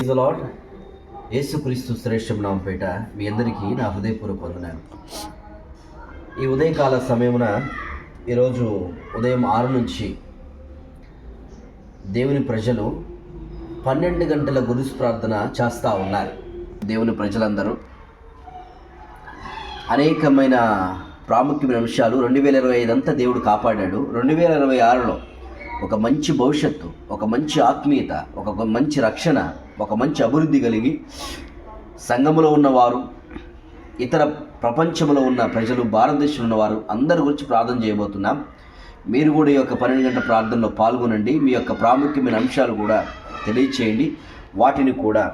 Praise the lord. యేసుక్రీస్తు శ్రేష్టం నామపేట మీ అందరికీ నా హృదయపూర్వక వందనాలు. ఈ ఉదయకాల సమయమున ఈరోజు ఉదయం 6 నుంచి దేవుని ప్రజలు 12 గంటల గొలుసు ప్రార్థన చేస్తూ ఉన్నారు. దేవుని ప్రజలందరూ అనేకమైన ప్రాముఖ్యమైన విషయాలు 2025 అంతా దేవుడు కాపాడాడు. 2026లో ఒక మంచి భవిష్యత్తు, ఒక మంచి ఆత్మీయత, ఒక మంచి రక్షణ, ఒక మంచి అభివృద్ధి కలిగి సంఘములో ఉన్నవారు, ఇతర ప్రపంచంలో ఉన్న ప్రజలు, భారతదేశంలో ఉన్నవారు అందరి గురించి ప్రార్థన చేయబోతున్నాం. మీరు కూడా ఈ యొక్క 12 గంటల ప్రార్థనలో పాల్గొనండి. మీ యొక్క ప్రాముఖ్యమైన అంశాలు కూడా తెలియచేయండి. వాటిని కూడా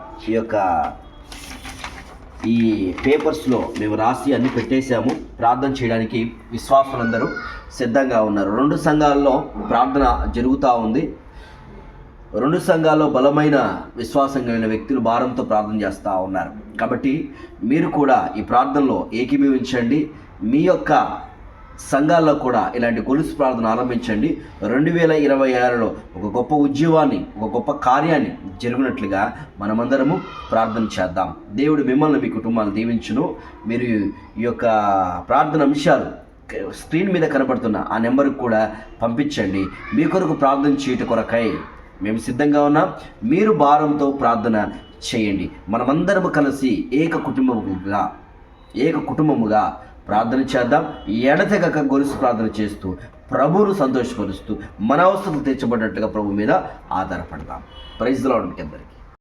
ఈ పేపర్స్లో మేము రాసి అన్ని పెట్టేశాము. ప్రార్థన చేయడానికి విశ్వాసులందరూ సిద్ధంగా ఉన్నారు. 2 సంఘాల్లో ప్రార్థన జరుగుతూ ఉంది. 2 సంఘాల్లో బలమైన విశ్వాసం కలిగిన వ్యక్తులు భారంతో ప్రార్థన చేస్తూ ఉన్నారు. కాబట్టి మీరు కూడా ఈ ప్రార్థనలో ఏకీభవించండి. మీ యొక్క సంఘాల్లో కూడా ఇలాంటి గొలుసు ప్రార్థన ఆరంభించండి. 2026లో ఒక గొప్ప ఉద్యమాన్ని, ఒక గొప్ప కార్యాన్ని జరిగినట్లుగా మనమందరము ప్రార్థన చేద్దాం. దేవుడు మిమ్మల్ని, మీ కుటుంబాలను దీవించును. మీరు ఈ యొక్క ప్రార్థన అంశాలు స్క్రీన్ మీద కనపడుతున్న ఆ నెంబర్కి కూడా పంపించండి. మీ కొరకు ప్రార్థన చేయట కొరకై మేము సిద్ధంగా ఉన్నాం. మీరు భారంతో ప్రార్థన చేయండి. మనమందరము కలిసి ఏక కుటుంబముగా ప్రార్థన చేద్దాం. ఎడతెగక గొలుసు ప్రార్థన చేస్తూ ప్రభువును సంతోషపరుస్తూ మన అవసరం తీర్చబడినట్టుగా ప్రభు మీద ఆధారపడదాం. ప్రైజ్ ది లార్డ్ అందరికీ.